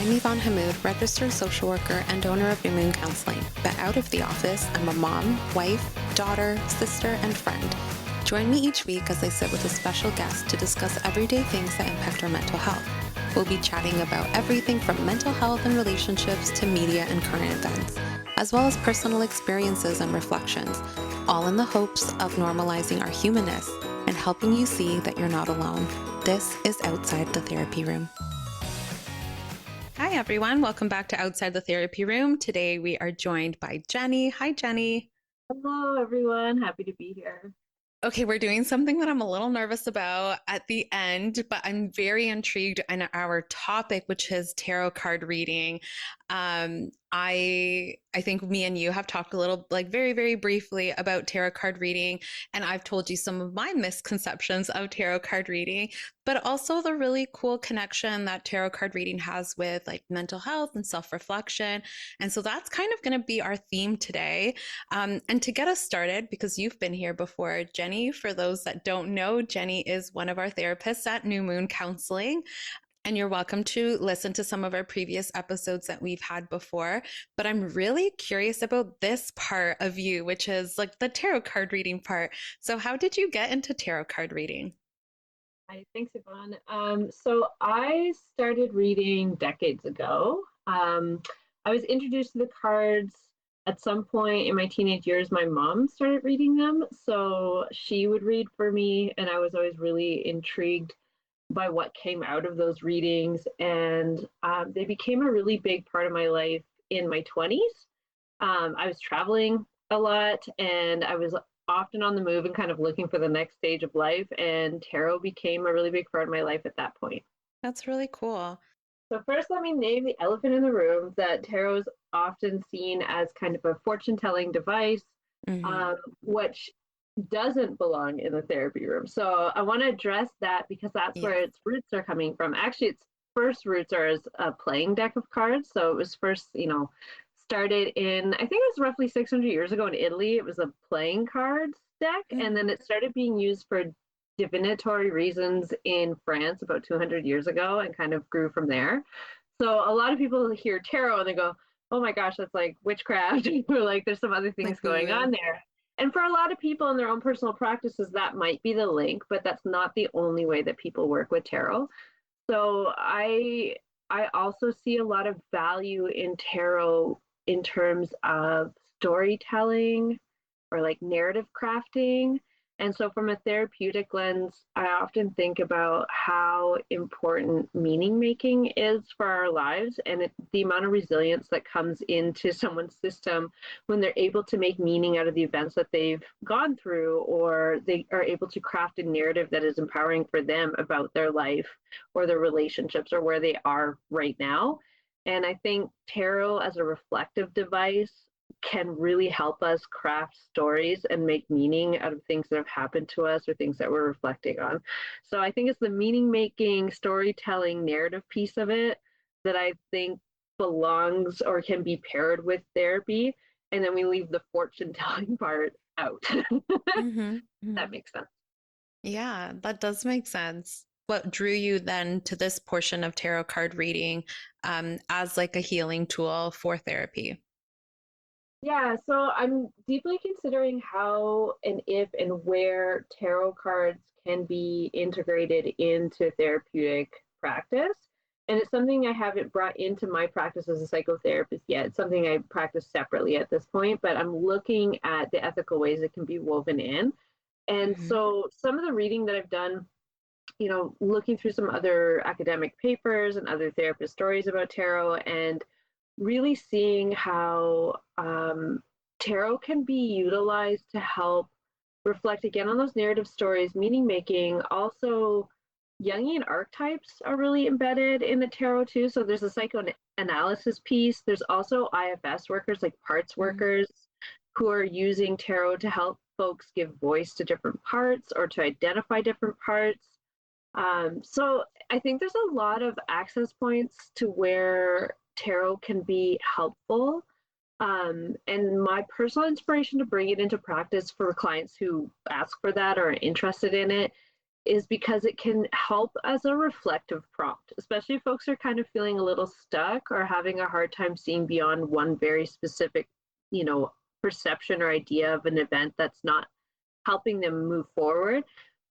I'm Yvonne Hamoud, registered social worker and owner of New Moon Counseling. But out of the office, I'm a mom, wife, daughter, sister, and friend. Join me each week as I sit with a special guest to discuss everyday things that impact our mental health. We'll be chatting about everything from mental health and relationships to media and current events, as well as personal experiences and reflections, all in the hopes of normalizing our humanness and helping you see that you're not alone. This is Outside the Therapy Room. Hi, everyone. Welcome back to Outside the Therapy Room. Today, we are joined by Jenni. Hi, Jenni. Hello, everyone. Happy to be here. Okay, we're doing something that I'm a little nervous about at the end, but I'm very intrigued in our topic, which is tarot card reading. I think me and you have talked a little, like very briefly about tarot card reading, and I've told you some of my misconceptions of tarot card reading, but also the really cool connection that tarot card reading has with like mental health and self-reflection. And so that's kind of going to be our theme today. And to get us started, because you've been here before, Jenni, for those that don't know, Jenni is one of our therapists at New Moon Counseling. And you're welcome to listen to some of our previous episodes that we've had before. But I'm really curious about this part of you, which is like the tarot card reading part. So, how did you get into tarot card reading? Hi, thanks, Yvonne. So I started reading decades ago. I was introduced to the cards at some point in my teenage years. My mom started reading them, so she would read for me, and I was always really intrigued by what came out of those readings. And they became a really big part of my life in my 20s. I was traveling a lot and I was often on the move and kind of looking for the next stage of life. And tarot became a really big part of my life at that point. That's really cool. So, first, let me name the elephant in the room that tarot is often seen as kind of a fortune telling device, Mm-hmm. which doesn't belong in the therapy room. So I want to address that because that's Yes. where its roots are coming from. Actually, its first roots are as a playing deck of cards. So it was first, started in, I think it was roughly 600 years ago in Italy. It was a playing cards deck. And then it started being used for divinatory reasons in France about 200 years ago and kind of grew from there. So a lot of people hear tarot and they go, oh my gosh, that's like witchcraft, or like there's some other things Like going on voodoo. there. And for a lot of people in their own personal practices, that might be the link, but that's not the only way that people work with tarot. So I also see a lot of value in tarot in terms of storytelling or like narrative crafting. And so, from a therapeutic lens, I often think about how important meaning making is for our lives and the amount of resilience that comes into someone's system when they're able to make meaning out of the events that they've gone through, or they are able to craft a narrative that is empowering for them about their life or their relationships or where they are right now. And I think tarot as a reflective device can really help us craft stories and make meaning out of things that have happened to us or things that we're reflecting on. So I think it's the meaning making, storytelling, narrative piece of it that I think belongs or can be paired with therapy. And then we leave the fortune telling part out. Mm-hmm. That makes sense. Yeah, that does make sense. What drew you then to this portion of tarot card reading as like a healing tool for therapy? Yeah, so I'm deeply considering how and if and where tarot cards can be integrated into therapeutic practice. And it's something I haven't brought into my practice as a psychotherapist yet. It's something I practice separately at this point, but I'm looking at the ethical ways it can be woven in. And Mm-hmm. so some of the reading that I've done, looking through some other academic papers and other therapist stories about tarot and really seeing how tarot can be utilized to help reflect again on those narrative stories, meaning making. Also, Jungian archetypes are really embedded in the tarot too. So there's a psychoanalysis piece. There's also IFS workers, like parts workers, who are using tarot to help folks give voice to different parts or to identify different parts. So I think there's a lot of access points to where tarot can be helpful. And my personal inspiration to bring it into practice for clients who ask for that or are interested in it is because it can help as a reflective prompt, especially if folks are kind of feeling a little stuck or having a hard time seeing beyond one very specific, you know, perception or idea of an event that's not helping them move forward.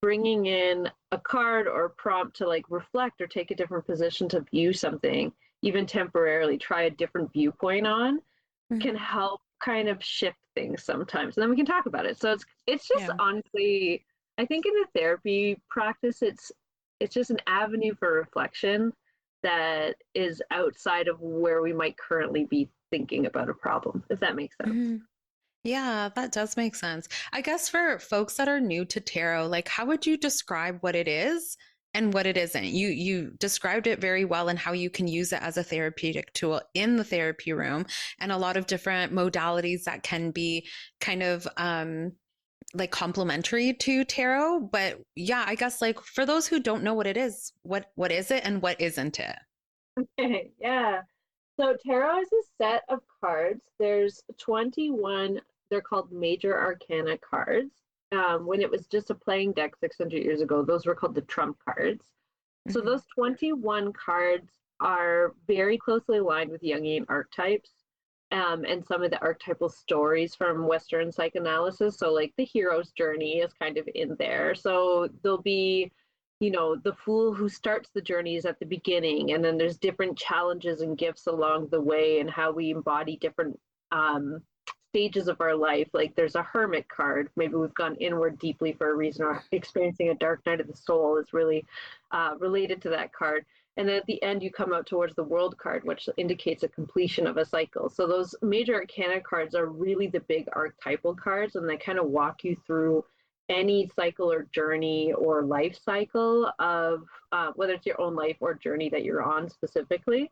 Bringing in a card or prompt to like reflect or take a different position to view something, even temporarily try a different viewpoint on, can Mhm. help kind of shift things sometimes. And then we can talk about it. So it's just Yeah. honestly, I think in the therapy practice, it's just an avenue for reflection that is outside of where we might currently be thinking about a problem, if that makes sense. Mhm. Yeah, that does make sense. I guess for folks that are new to tarot, like how would you describe what it is and what it isn't? You described it very well and how you can use it as a therapeutic tool in the therapy room and a lot of different modalities that can be kind of like complementary to tarot. But yeah, I guess like for those who don't know what it is, what is it and what isn't it? Okay, yeah. So tarot is a set of cards. There's 21, they're called major arcana cards. When it was just a playing deck 600 years ago, those were called the trump cards. So Mhm. those 21 cards are very closely aligned with Jungian archetypes, and some of the archetypal stories from Western psychoanalysis. So like the hero's journey is kind of in there. So there'll be, you know, the fool who starts the journey is at the beginning, and then there's different challenges and gifts along the way, and how we embody different stages of our life. Like there's a hermit card. Maybe we've gone inward deeply for a reason, or experiencing a dark night of the soul is really related to that card. And then at the end, you come out towards the world card, which indicates a completion of a cycle. So those major arcana cards are really the big archetypal cards, and they kind of walk you through any cycle or journey or life cycle of whether it's your own life or journey that you're on specifically.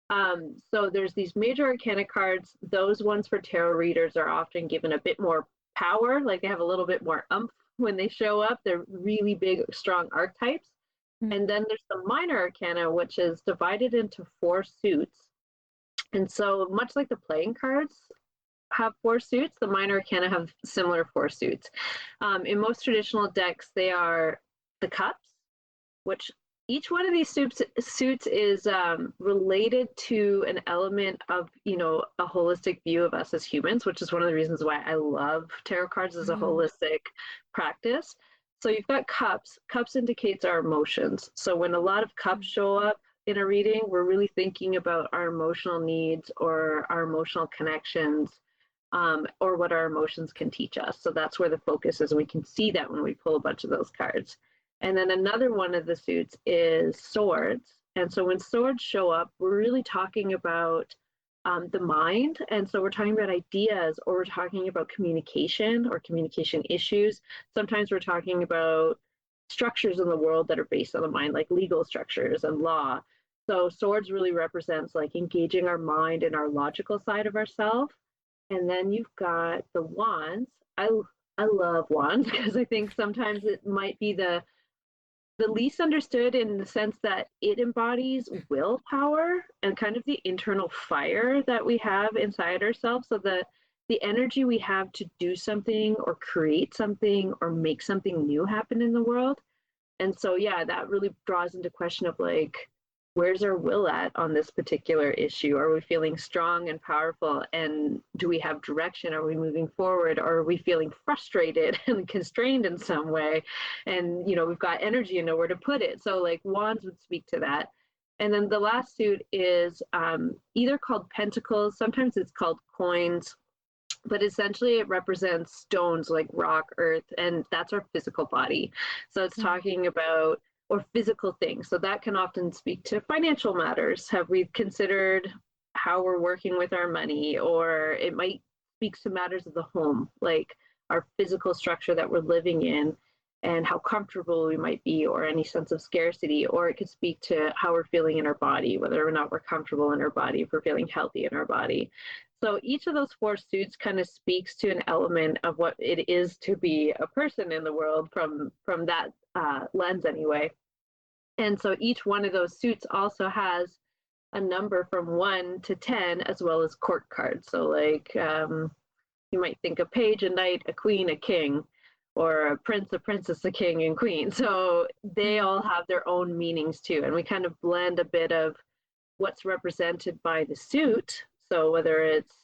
So there's these major arcana cards. Those ones for tarot readers are often given a bit more power, like they have a little bit more umph when they show up. They're really big, strong archetypes. And then there's the minor arcana, which is divided into four suits. And so, much like the playing cards have four suits, the minor arcana have similar four suits. In most traditional decks, they are the cups, which each one of these suits is related to an element of, you know, a holistic view of us as humans, which is one of the reasons why I love tarot cards as a Mhm. holistic practice. So you've got cups. Cups indicates our emotions. So when a lot of cups show up in a reading, we're really thinking about our emotional needs or our emotional connections, or what our emotions can teach us. So that's where the focus is, and we can see that when we pull a bunch of those cards. And then another one of the suits is swords. And so when swords show up, we're really talking about the mind. And so we're talking about ideas, or we're talking about communication or communication issues. Sometimes we're talking about structures in the world that are based on the mind, like legal structures and law. So swords really represents like engaging our mind and our logical side of ourselves. And then you've got the wands. I love wands because I think sometimes it might be the least understood, in the sense that it embodies willpower and kind of the internal fire that we have inside ourselves. So the energy we have to do something or create something or make something new happen in the world. And so yeah, that really draws into question of like, where's our will at on this particular issue? Are we feeling strong and powerful, and do we have direction? Are we moving forward, or are we feeling frustrated and constrained in some way? And you know, we've got energy and nowhere to put it. So like wands would speak to that. And then the last suit is either called pentacles, sometimes it's called coins, but essentially it represents stones like rock, earth, and that's our physical body. So it's talking about, or physical things. So that can often speak to financial matters. Have we considered how we're working with our money? Or it might speak to matters of the home, like our physical structure that we're living in and how comfortable we might be, or any sense of scarcity. Or it could speak to how we're feeling in our body, whether or not we're comfortable in our body, if we're feeling healthy in our body. So each of those four suits kind of speaks to an element of what it is to be a person in the world from that lens anyway. And so each one of those suits also has a number from 1 to 10, as well as court cards. So like you might think a page, a knight, a queen, a king. or a prince, a princess, a king, and queen. So they Mm, all have their own meanings too. And we kind of blend a bit of what's represented by the suit. So whether it's,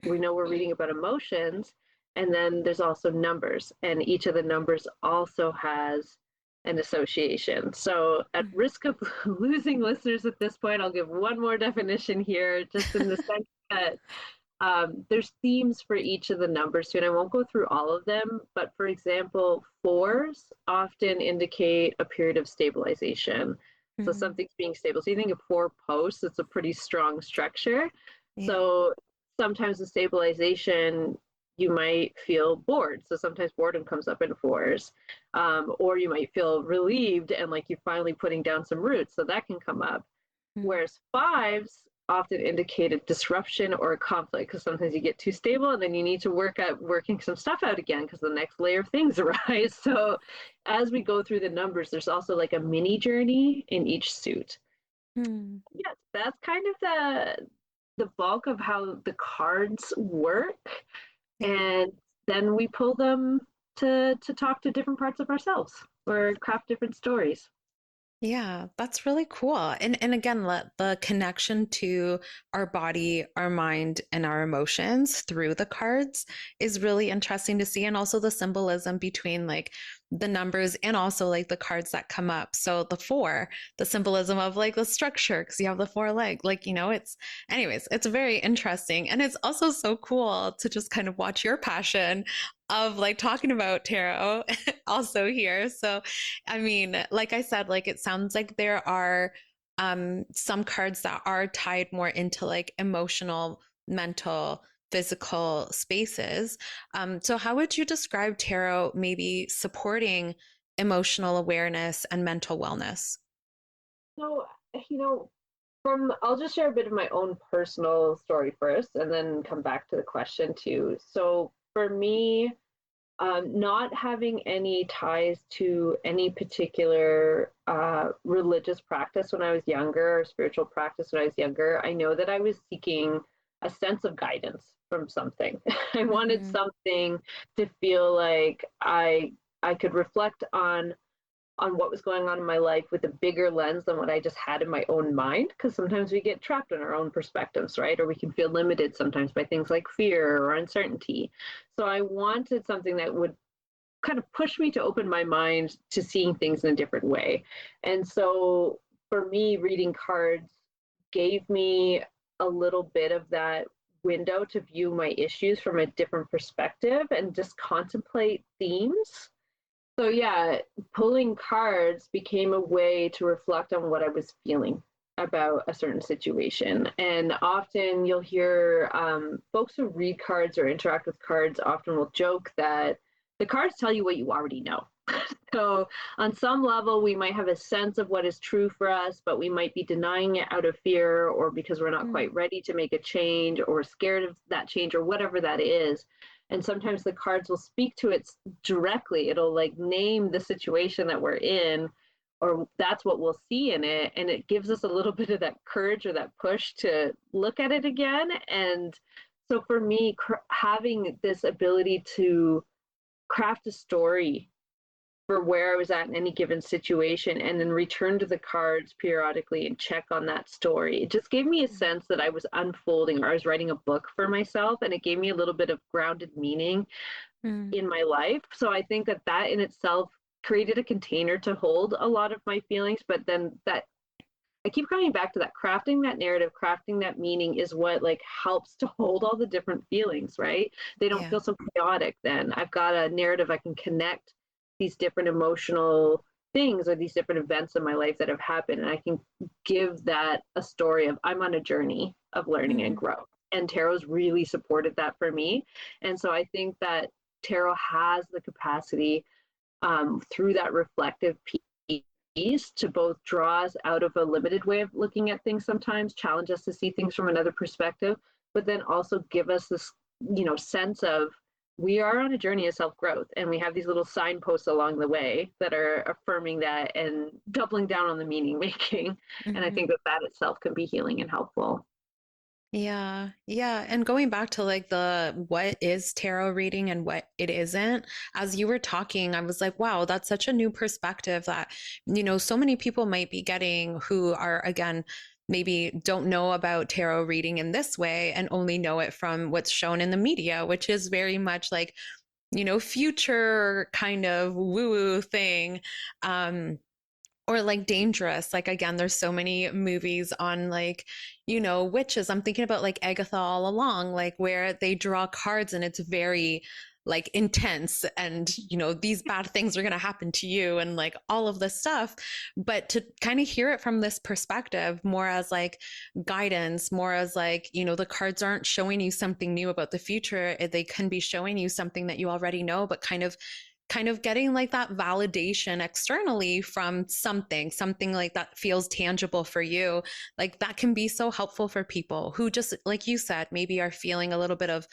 we know we're reading about emotions, and then there's also numbers, and each of the numbers also has an association. So at mm. risk of losing listeners at this point, I'll give one more definition here, just in the sense that there's themes for each of the numbers too, and I won't go through all of them, but for example, fours often indicate a period of stabilization. So Mm. something's being stable. So you think of four posts, it's a pretty strong structure. Yeah. So sometimes the stabilization, you might feel bored. So sometimes boredom comes up in fours. Or you might feel relieved and like you're finally putting down some roots. So that can come up. Mm. Whereas fives often indicate a disruption or a conflict because sometimes you get too stable and then you need to work at working some stuff out again because the next layer of things arise. So as we go through the numbers, there's also like a mini journey in each suit. Mm. Yes, that's kind of the bulk of how the cards work. Yeah. And then we pull them to talk to different parts of ourselves or craft different stories. Yeah, that's really cool. And again, the connection to our body, our mind, and our emotions through the cards is really interesting to see. And also the symbolism between like the numbers and also like the cards that come up. So the four, the symbolism of like the structure, because you have the four leg, like, it's anyways, it's very interesting. And it's also so cool to just kind of watch your passion of like talking about tarot also here. So I mean, like I said, like it sounds like there are some cards that are tied more into like emotional, mental, physical spaces. So, how would you describe tarot maybe supporting emotional awareness and mental wellness? So, you know, I'll just share a bit of my own personal story first and then come back to the question too. So for me, not having any ties to any particular religious practice when I was younger or spiritual practice when I was younger, I know that I was seeking a sense of guidance from something. I wanted Mm-hmm. something to feel like I could reflect on what was going on in my life with a bigger lens than what I just had in my own mind. Because sometimes we get trapped in our own perspectives, right? Or we can feel limited sometimes by things like fear or uncertainty. So I wanted something that would kind of push me to open my mind to seeing things in a different way. And so for me, reading cards gave me a little bit of that window to view my issues from a different perspective and just contemplate themes. So yeah, pulling cards became a way to reflect on what I was feeling about a certain situation. And often you'll hear folks who read cards or interact with cards often will joke that the cards tell you what you already know. So on some level, we might have a sense of what is true for us, but we might be denying it out of fear or because we're not quite ready to make a change or scared of that change or whatever that is. And sometimes the cards will speak to it directly. It'll like name the situation that we're in, or that's what we'll see in it. And it gives us a little bit of that courage or that push to look at it again. And so for me, having this ability to craft a story for where I was at in any given situation and then return to the cards periodically and check on that story. It just gave me a sense that I was unfolding or I was writing a book for myself, and it gave me a little bit of grounded meaning Mm-hmm. in my life. So I think that that in itself created a container to hold a lot of my feelings, but then that I keep coming back to that crafting that narrative, crafting that meaning is what like helps to hold all the different feelings, right? They don't Yeah. feel so chaotic then. I've got a narrative I can connect these different emotional things or these different events in my life that have happened and I can give that a story of I'm on a journey of learning and Mm-hmm. growth. And tarot's really supported that for me. And so I think that tarot has the capacity through that reflective piece to both draw us out of a limited way of looking at things sometimes, challenge us to see things from another perspective, but then also give us this, sense of we are on a journey of self-growth and we have these little signposts along the way that are affirming that and doubling down on the meaning making. And I Mm-hmm. think that that itself can be healing and helpful. Yeah, yeah. And going back to like the what is tarot reading and what it isn't, as you were talking, I was like, wow, that's such a new perspective that, so many people might be getting who are, again, maybe don't know about tarot reading in this way and only know it from what's shown in the media, which is very much like, future kind of woo-woo thing. Or like dangerous. Like again, there's so many movies on like, witches. I'm thinking about like Agatha All Along, like where they draw cards and it's very like intense and these bad things are going to happen to you and like all of this stuff, but to kind of hear it from this perspective more as like guidance, more as like the cards aren't showing you something new about the future, they can be showing you something that you already know, but kind of getting like that validation externally from something like that feels tangible for you, like that can be so helpful for people who just like you said maybe are feeling a little bit of,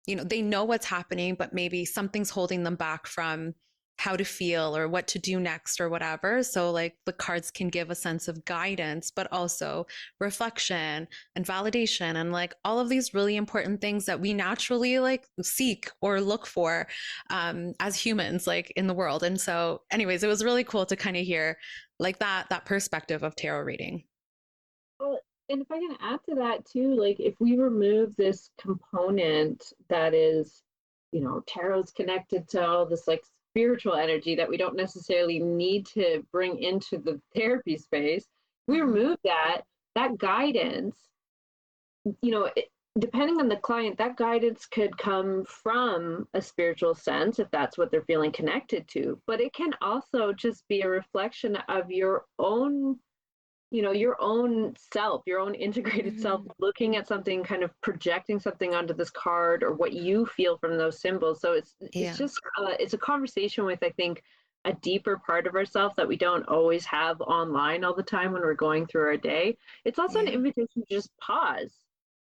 they know what's happening but maybe something's holding them back from how to feel or what to do next or whatever. So like the cards can give a sense of guidance but also reflection and validation and like all of these really important things that we naturally like seek or look for as humans like in the world. And so anyways, it was really cool to kind of hear like that perspective of tarot reading. Well, and if I can add to that too, like if we remove this component that is, tarot's connected to all this like spiritual energy that we don't necessarily need to bring into the therapy space, we Mm-hmm. remove that guidance, depending on the client, that guidance could come from a spiritual sense if that's what they're feeling connected to, but it can also just be a reflection of your own self, your own integrated self, Mm-hmm. looking at something, kind of projecting something onto this card or what you feel from those symbols. So it's Yeah. just it's a conversation with, I think, a deeper part of ourselves that we don't always have online all the time when we're going through our day. It's also an Yeah. invitation to just pause.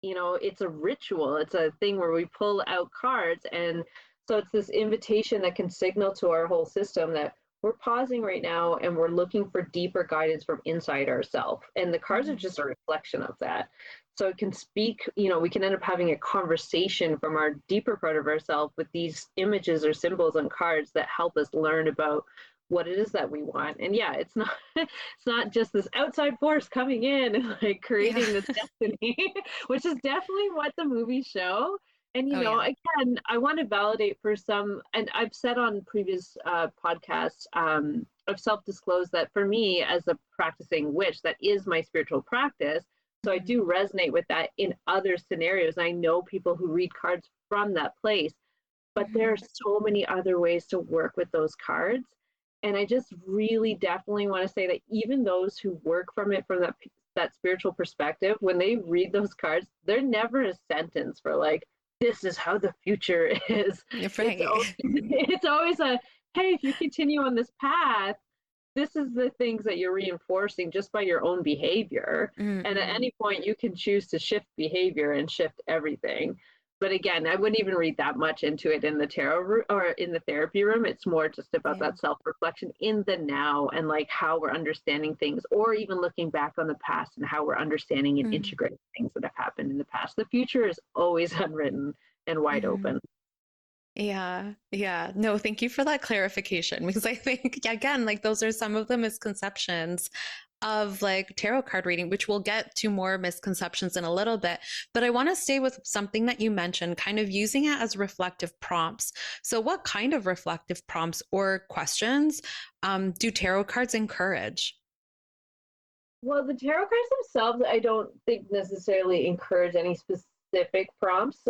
It's a ritual. It's a thing where we pull out cards, and so it's this invitation that can signal to our whole system that we're pausing right now and we're looking for deeper guidance from inside ourselves. And the cards are Mm-hmm. just a reflection of that. So it can speak, we can end up having a conversation from our deeper part of ourselves with these images or symbols on cards that help us learn about what it is that we want. And yeah, it's not just this outside force coming in and like Yeah. creating this destiny, which is definitely what the movies show. And Oh yeah. again, I want to validate for some, and I've said on previous podcasts, I've self-disclosed that for me as a practicing witch, that is my spiritual practice. So I Mm-hmm. do resonate with that in other scenarios. I know people who read cards from that place, but there are Mm-hmm. so many other ways to work with those cards. And I just really definitely want to say that even those who work from it from that spiritual perspective, when they read those cards, they're never a sentence for like, this is how the future is. You're It's right. it's always a, hey, if you continue on this path, this is the things that you're reinforcing just by your own behavior. And at Mm-hmm. any point, you can choose to shift behavior and shift everything. But again, I wouldn't even read that much into it in the tarot room or in the therapy room. It's more just about Yeah. that self reflection in the now and like how we're understanding things, or even looking back on the past and how we're understanding and Mm-hmm. integrating things that have happened in the past. The future is always unwritten and wide Mm-hmm. open. Yeah, yeah. No, thank you for that clarification because I think, yeah, again, like those are some of the misconceptions of like tarot card reading, which we'll get to more misconceptions in a little bit. But I want to stay with something that you mentioned, kind of using it as reflective prompts. So, what kind of reflective prompts or questions do tarot cards encourage? Well, the tarot cards themselves, I don't think necessarily encourage any specific prompts.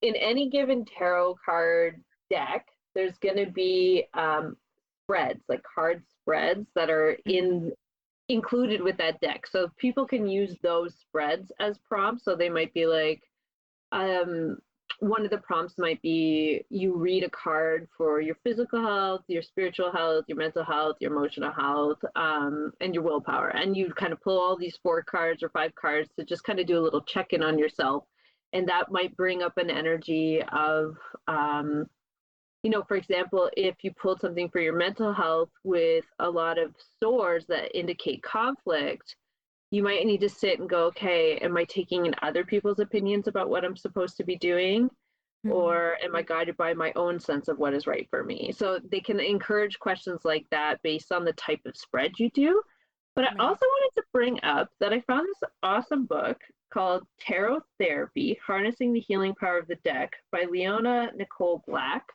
In any given tarot card deck, there's going to be spreads, like card spreads that are Mm-hmm. included with that deck. So people can use those spreads as prompts. So they might be like, um, one of the prompts might be you read a card for your physical health, your spiritual health, your mental health, your emotional health, and your willpower. And you kind of pull all these 4 cards or 5 cards to just kind of do a little check in on yourself. And that might bring up an energy of, for example, if you pulled something for your mental health with a lot of swords that indicate conflict, you might need to sit and go, okay, am I taking in other people's opinions about what I'm supposed to be doing? Mm. Or am I guided by my own sense of what is right for me? So they can encourage questions like that based on the type of spread you do. But I Right. also wanted to bring up that I found this awesome book called Tarot Therapy: Harnessing the Healing Power of the Deck by Leona Nicole Black.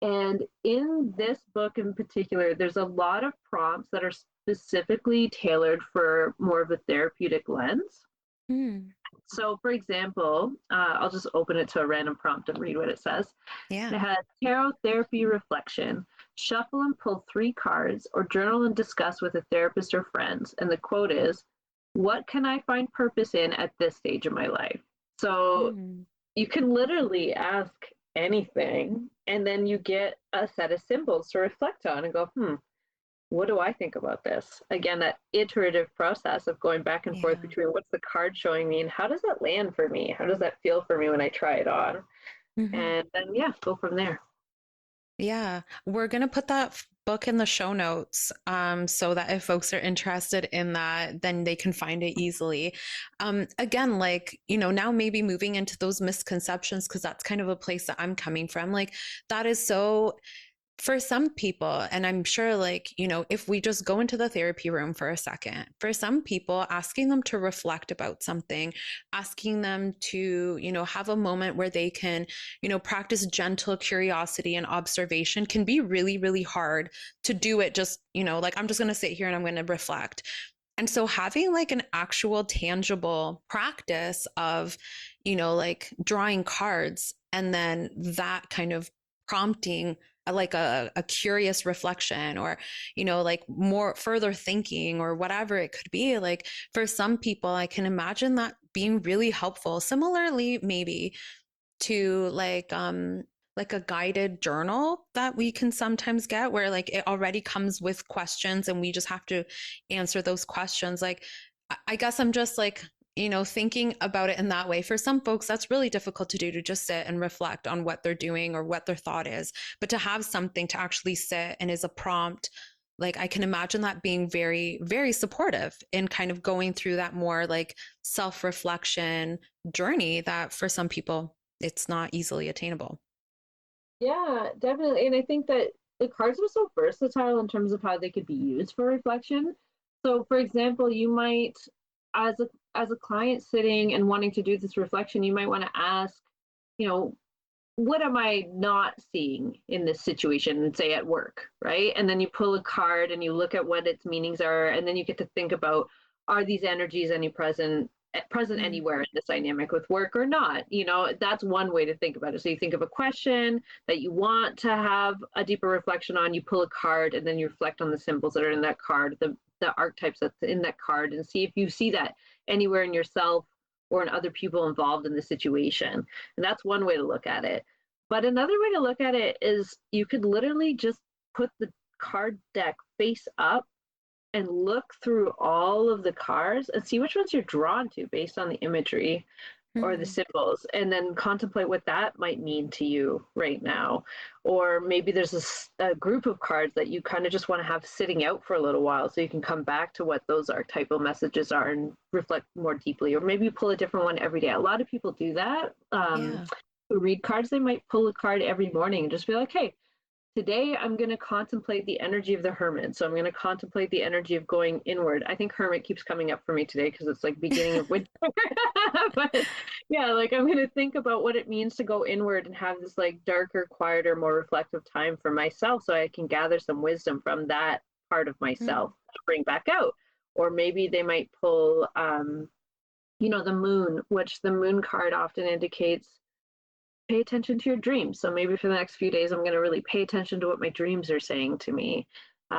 And in this book in particular, there's a lot of prompts that are specifically tailored for more of a therapeutic lens. Mm. So, for example, I'll just open it to a random prompt and read what it says. Yeah. It has tarot therapy reflection. Shuffle and pull 3 cards, or journal and discuss with a therapist or friends. And the quote is, "What can I find purpose in at this stage of my life?" So Mm. you can literally ask anything, and then you get a set of symbols to reflect on and go, what do I think about this? Again, that iterative process of going back and forth Yeah. between what's the card showing me and how does that land for me? How does that feel for me when I try it on? Hmm. And then, yeah, go from there. Yeah, we're gonna put that book in the show notes, so that if folks are interested in that, then they can find it easily. Again, like, now maybe moving into those misconceptions, because that's kind of a place that I'm coming from. Like, that is so for some people, and I'm sure, like, if we just go into the therapy room for a second, for some people, asking them to reflect about something, asking them to, have a moment where they can, practice gentle curiosity and observation can be really, really hard to do it just, like, I'm just going to sit here and I'm going to reflect. And so having like an actual tangible practice of, like drawing cards and then that kind of prompting like a curious reflection, or like more further thinking, or whatever it could be, like for some people I can imagine that being really helpful. Similarly, maybe to like a guided journal that we can sometimes get, where like it already comes with questions and we just have to answer those questions. Like, I guess I'm just like, thinking about it in that way. For some folks, that's really difficult to do, to just sit and reflect on what they're doing or what their thought is. But to have something to actually sit and is a prompt, like I can imagine that being very, very supportive in kind of going through that more like self reflection journey that for some people it's not easily attainable. Yeah, definitely. And I think that the cards are so versatile in terms of how they could be used for reflection. So, for example, you might, as a client sitting and wanting to do this reflection, you might want to ask, you know, what am I not seeing in this situation, say at work, right? And then you pull a card and you look at what its meanings are, and then you get to think about, are these energies any present Mm, anywhere in this dynamic with work or not? That's one way to think about it. So you think of a question that you want to have a deeper reflection on, you pull a card, and then you reflect on the symbols that are in that card, the archetypes that's in that card, and see if you see that anywhere in yourself or in other people involved in the situation. And that's one way to look at it. But another way to look at it is you could literally just put the card deck face up and look through all of the cards and see which ones you're drawn to based on the imagery or the mm, symbols, and then contemplate what that might mean to you right now. Or maybe there's a group of cards that you kind of just want to have sitting out for a little while so you can come back to what those archetypal messages are and reflect more deeply. Or maybe you pull a different one every day. A lot of people do that. yeah. Who read cards, they might pull a card every morning and just be like, hey, today I'm going to contemplate the energy of the hermit. So I'm going to contemplate the energy of going inward. I think hermit keeps coming up for me today because it's like beginning of winter. But yeah, like I'm going to think about what it means to go inward and have this like darker, quieter, more reflective time for myself so I can gather some wisdom from that part of myself Mm, to bring back out. Or maybe they might pull, the moon, which the moon card often indicates pay attention to your dreams. So maybe for the next few days, I'm going to really pay attention to what my dreams are saying to me. Or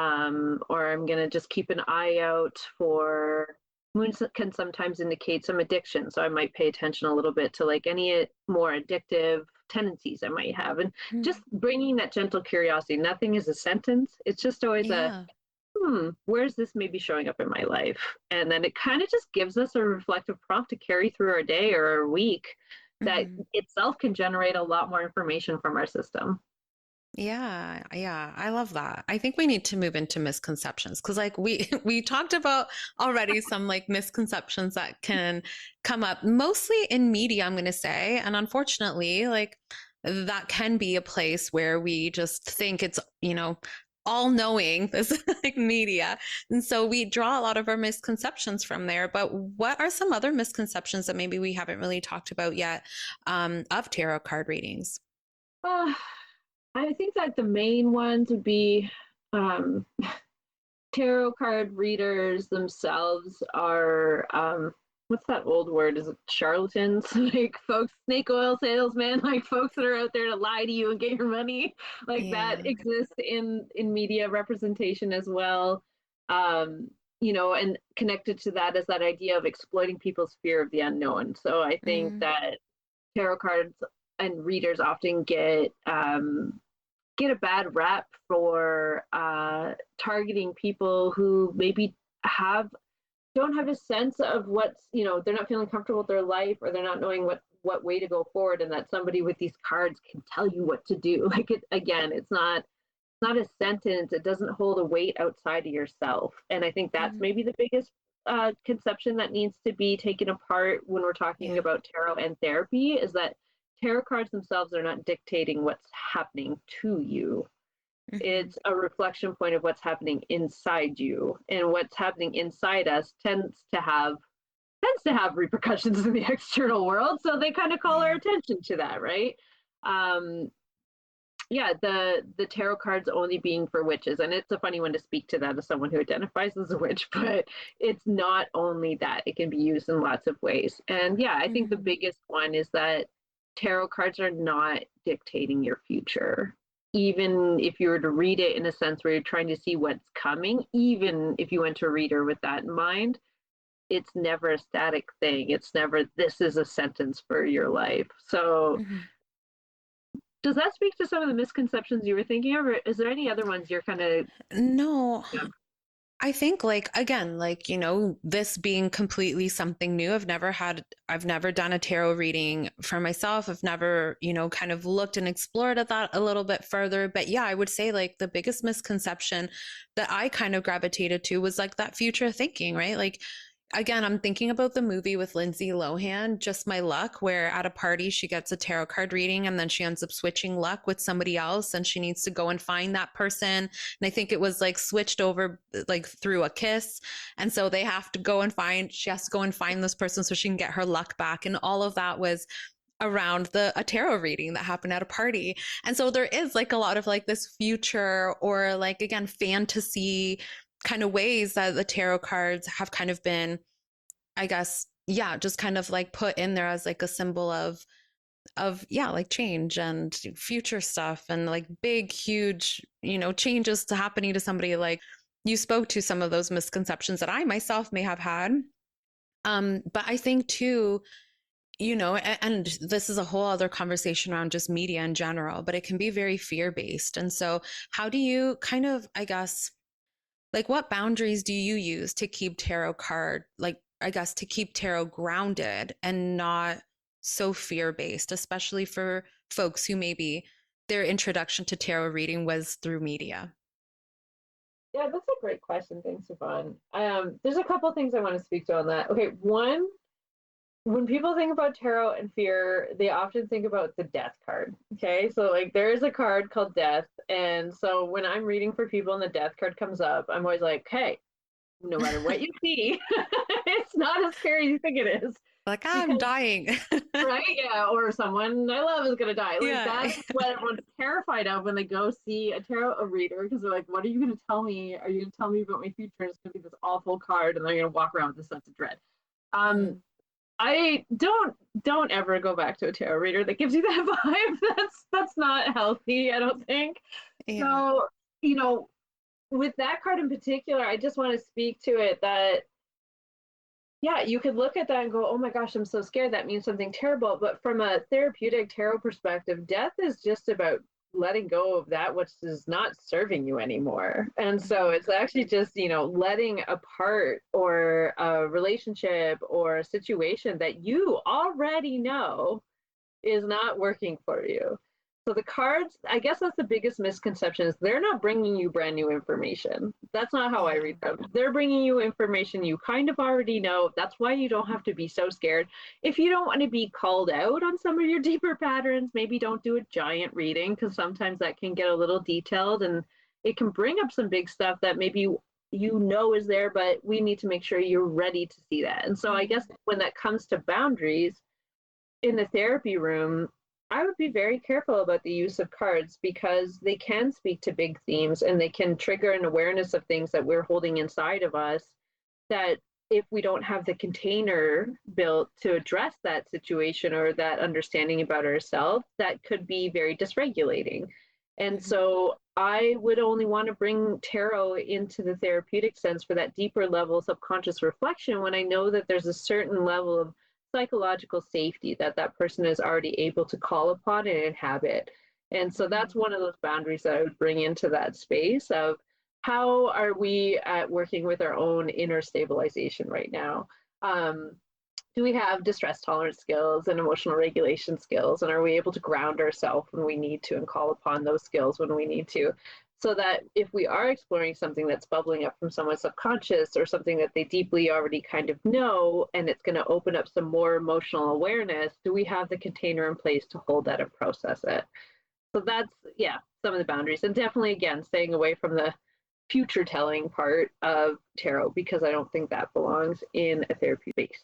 I'm going to just keep an eye out for moons that can sometimes indicate some addiction. So I might pay attention a little bit to like any more addictive tendencies I might have. And just mm, bringing that gentle curiosity. Nothing is a sentence. It's just always yeah. where's this maybe showing up in my life? And then it kind of just gives us a reflective prompt to carry through our day or our week that Hmm. itself can generate a lot more information from our system. Yeah, I love that. I think we need to move into misconceptions because like we we talked about already some like misconceptions that can come up mostly in media, I'm going to say. And unfortunately, like that can be a place where we just think it's, all knowing this like media. And so we draw a lot of our misconceptions from there. But what are some other misconceptions that maybe we haven't really talked about yet of tarot card readings? Uh, I think that the main ones would be um, tarot card readers themselves are what's that old word? Is it charlatans? Like folks, snake oil salesmen, like folks that are out there to lie to you and get your money. Like that Yeah. exists in media representation as well. Um, and connected to that is that idea of exploiting people's fear of the unknown. So I think Mm, that tarot cards and readers often get a bad rap for targeting people who maybe have don't have a sense of what's they're not feeling comfortable with their life, or they're not knowing what way to go forward, and that somebody with these cards can tell you what to do. Like, it again, it's not a sentence. It doesn't hold a weight outside of yourself, and I think that's mm, maybe the biggest conception that needs to be taken apart when we're talking yeah. about tarot and therapy, is that tarot cards themselves are not dictating what's happening to you. Hmm. It's a reflection point of what's happening inside you, and what's happening inside us tends to have repercussions in the external world, so they kind of call our Yeah. attention to that, right? um yeah, the tarot cards only being for witches, and it's a funny one to speak to that as someone who identifies as a witch, but it's not only that. It can be used in lots of ways. And yeah, I think the Hmm. biggest one is that tarot cards are not dictating your future. Even if you were to read it in a sense where you're trying to see what's coming, even if you went to a reader with that in mind, it's never a static thing. It's never, this is a sentence for your life. So Hmm. does that speak to some of the misconceptions you were thinking of, or is there any other ones you're kind of, No, yeah. I think like again, like, this being completely something new. I've never done a tarot reading for myself. I've never, kind of looked and explored at that a little bit further. But yeah, I would say like the biggest misconception that I kind of gravitated to was like that future thinking, right? Like again, I'm thinking about the movie with Lindsay Lohan, Just My Luck, where at a party she gets a tarot card reading and then she ends up switching luck with somebody else and she needs to go and find that person. And I think it was like switched over like through a kiss. And so she has to go and find this person so she can get her luck back. And all of that was around a tarot reading that happened at a party. And so there is like a lot of like this future or like again fantasy kind of ways that the tarot cards have kind of been, I guess, yeah, just kind of like put in there as like a symbol of yeah, like change and future stuff and like big huge, changes to happening to somebody. Like you spoke to some of those misconceptions that I myself may have had. But I think too, and this is a whole other conversation around just media in general, but it can be very fear based. And so how do you kind of, I guess, like what boundaries do you use to keep tarot card, like I guess to keep tarot grounded and not so fear-based, especially for folks who maybe their introduction to tarot reading was through media? Yeah, that's a great question. Thanks, Yvonne. There's a couple things I want to speak to on that. Okay, one, when people think about tarot and fear, they often think about the death card. Okay, so like there is a card called death, and so when I'm reading for people and the death card comes up, I'm always like, hey, no matter what you see, it's not as scary as you think it is, Like, I'm because dying. right, yeah, or someone I love is gonna die. Like Yeah. that is what everyone's terrified of when they go see a tarot reader, because they're like, what are you gonna tell me? Are you gonna tell me about my future? It's gonna be this awful card, and they're gonna walk around with this sense of dread. um Mhm. I don't ever go back to a tarot reader that gives you that vibe. That's not healthy, I don't think. Yeah. So, you know, with that card in particular, I just want to speak to it that yeah, you could look at that and go, oh my gosh, I'm so scared. That means something terrible. But from a therapeutic tarot perspective, death is just about letting go of that which is not serving you anymore. And so Mhm. it's actually just, letting a part or a relationship or a situation that you already know is not working for you. So the cards, I guess that's the biggest misconception is they're not bringing you brand new information. That's not how I read them. They're bringing you information you kind of already know. That's why you don't have to be so scared. If you don't want to be called out on some of your deeper patterns, maybe don't do a giant reading because sometimes that can get a little detailed and it can bring up some big stuff that maybe you know is there, but we need to make sure you're ready to see that. And so I guess when that comes to boundaries in the therapy room, I would be very careful about the use of cards because they can speak to big themes and they can trigger an awareness of things that we're holding inside of us that if we don't have the container built to address that situation or that understanding about ourselves, that could be very dysregulating. And so I would only want to bring tarot into the therapeutic sense for that deeper level subconscious reflection when I know that there's a certain level of psychological safety that that person is already able to call upon and inhabit. And so that's one of those boundaries that I would bring into that space of how are we at working with our own inner stabilization right now? Do we have distress tolerance skills and emotional regulation skills? And are we able to ground ourselves when we need to and call upon those skills when we need to? So that if we are exploring something that's bubbling up from someone's subconscious or something that they deeply already kind of know, and it's going to open up some more emotional awareness, do we have the container in place to hold that and process it? So that's, yeah, some of the boundaries. And definitely, again, staying away from the future telling part of tarot because I don't think that belongs in a therapy space.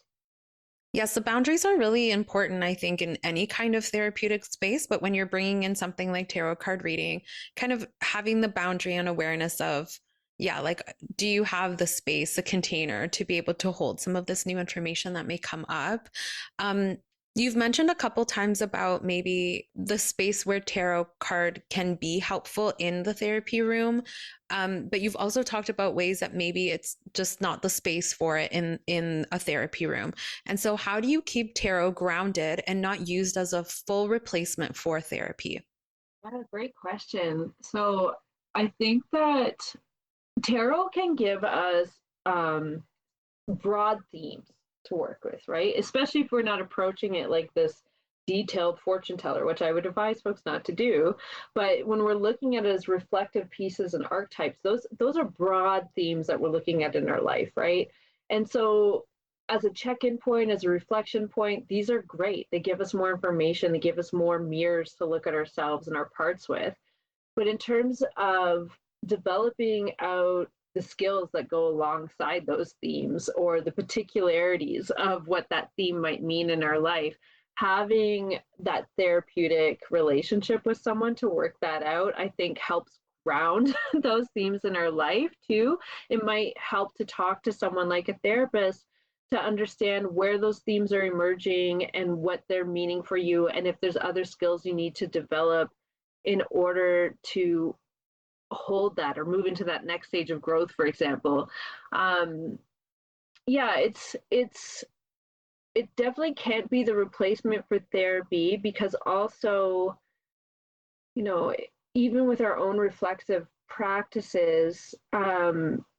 Yes, the boundaries are really important, I think, in any kind of therapeutic space. But when you're bringing in something like tarot card reading, kind of having the boundary and awareness of, yeah, like, do you have the space, the container to be able to hold some of this new information that may come up? Um, you've mentioned a couple times about maybe the space where tarot card can be helpful in the therapy room. But you've also talked about ways that maybe it's just not the space for it in a therapy room. And so how do you keep tarot grounded and not used as a full replacement for therapy? That's a great question. So I think that tarot can give us um, broad themes to work with, right? Especially if we're not approaching it like this detailed fortune teller, which I would advise folks not to do. But when we're looking at it as reflective pieces and archetypes, those are broad themes that we're looking at in our life, right? And so as a check-in point, as a reflection point, these are great. They give us more information, they give us more mirrors to look at ourselves and our parts with. But in terms of developing out the skills that go alongside those themes or the particularities of what that theme might mean in our life, having that therapeutic relationship with someone to work that out, I think helps ground those themes in our life too. It might help to talk to someone like a therapist to understand where those themes are emerging and what they're meaning for you, and if there's other skills you need to develop in order to hold that or move into that next stage of growth, for example. Yeah, it definitely can't be the replacement for therapy because also, you know, even with our own reflexive practices,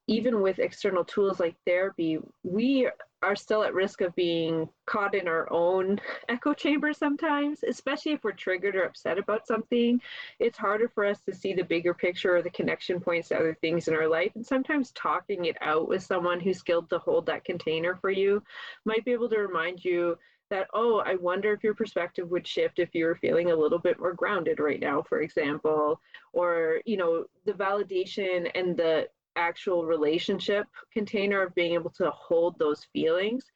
even with external tools like therapy, we are still at risk of being caught in our own echo chamber sometimes, especially if we're triggered or upset about something. It's harder for us to see the bigger picture or the connection points to other things in our life. And sometimes talking it out with someone who's skilled to hold that container for you might be able to remind you that, oh, I wonder if your perspective would shift if you were feeling a little bit more grounded right now, for example, or, you know, the validation and the actual relationship container of being able to hold those feelings,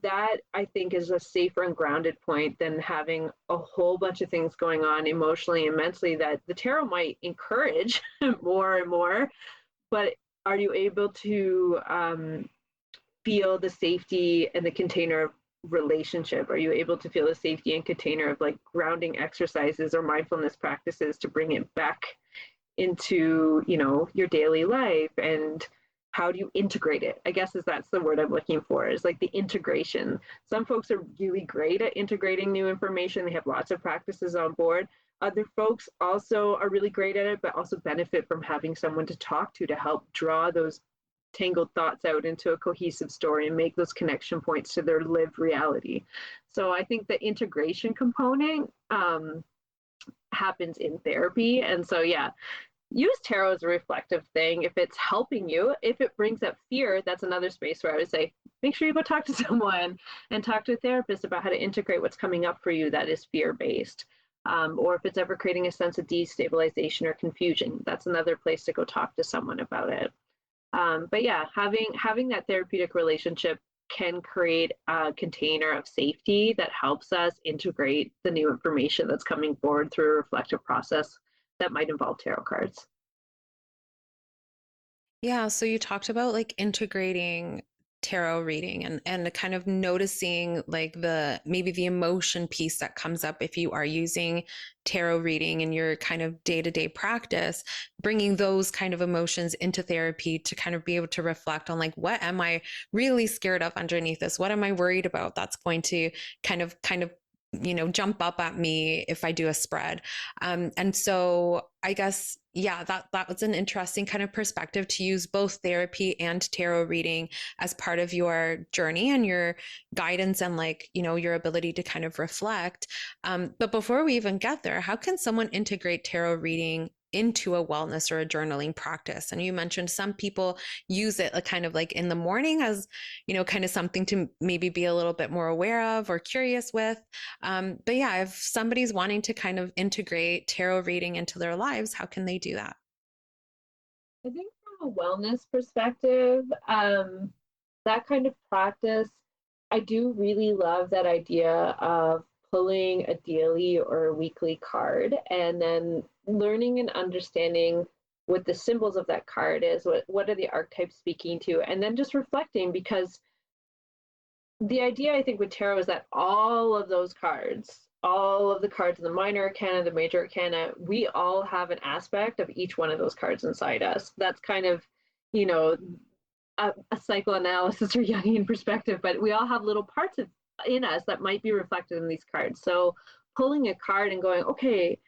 that I think is a safer and grounded point than having a whole bunch of things going on emotionally and mentally that the tarot might encourage more and more. But are you able to feel the safety and the container of relationship? Are you able to feel the safety and container of like grounding exercises or mindfulness practices to bring it back into, you know, your daily life? And how do you integrate it? I guess that's the word I'm looking for, is like the integration. Some folks are really great at integrating new information. They have lots of practices on board. Other folks also are really great at it, but also benefit from having someone to talk to help draw those tangled thoughts out into a cohesive story and make those connection points to their lived reality. So I think the integration component happens in therapy. And so, yeah, use tarot as a reflective thing if it's helping you. If it brings up fear, that's another space where I would say make sure you go talk to someone and talk to a therapist about how to integrate what's coming up for you that is fear based. Or if it's ever creating a sense of destabilization or confusion, that's another place to go talk to someone about it. But yeah, having that therapeutic relationship can create a container of safety that helps us integrate the new information that's coming forward through a reflective process that might involve tarot cards. Yeah, so you talked about like integrating tarot reading and kind of noticing like the maybe the emotion piece that comes up if you are using tarot reading in your kind of day-to-day practice, bringing those kind of emotions into therapy to kind of be able to reflect on like what am I really scared of underneath this? What am I worried about that's going to kind of jump up at me if I do a spread. And so I guess, yeah, that was an interesting kind of perspective to use both therapy and tarot reading as part of your journey and your guidance and like, your ability to kind of reflect. But before we even get there, how can someone integrate tarot reading into a wellness or a journaling practice? And you mentioned some people use it kind of like in the morning as, kind of something to maybe be a little bit more aware of or curious with. But yeah, if somebody's wanting to kind of integrate tarot reading into their lives, how can they do that? I think from a wellness perspective, that kind of practice, I do really love that idea of pulling a daily or a weekly card and then learning and understanding what the symbols of that card is, what are the archetypes speaking to, and then just reflecting because the idea I think with tarot is that all of those cards, all of the cards in the minor arcana, the major arcana, we all have an aspect of each one of those cards inside us. That's kind of, you know, a psychoanalysis or Jungian perspective, but we all have little parts of in us that might be reflected in these cards. So pulling a card and going, okay,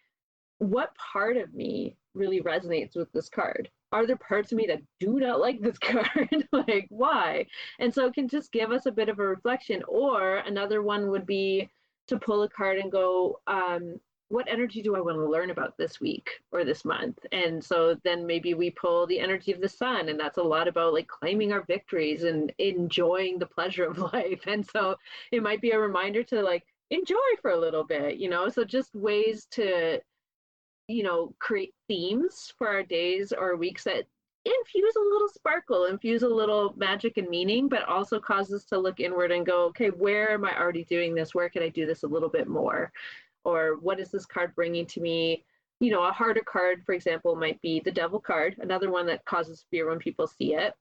what part of me really resonates with this card? Are there parts of me that do not like this card? Like, why? And so it can just give us a bit of a reflection. Or another one would be to pull a card and go, what energy do I want to learn about this week or this month? And so then maybe we pull the energy of the sun, and that's a lot about like claiming our victories and enjoying the pleasure of life. And so it might be a reminder to like enjoy for a little bit, So just ways to create themes for our days or weeks that infuse a little sparkle, infuse a little magic and meaning, but also cause us to look inward and go, okay, where am I already doing this? Where can I do this a little bit more? Or what is this card bringing to me? A harder card, for example, might be the devil card, another one that causes fear when people see it.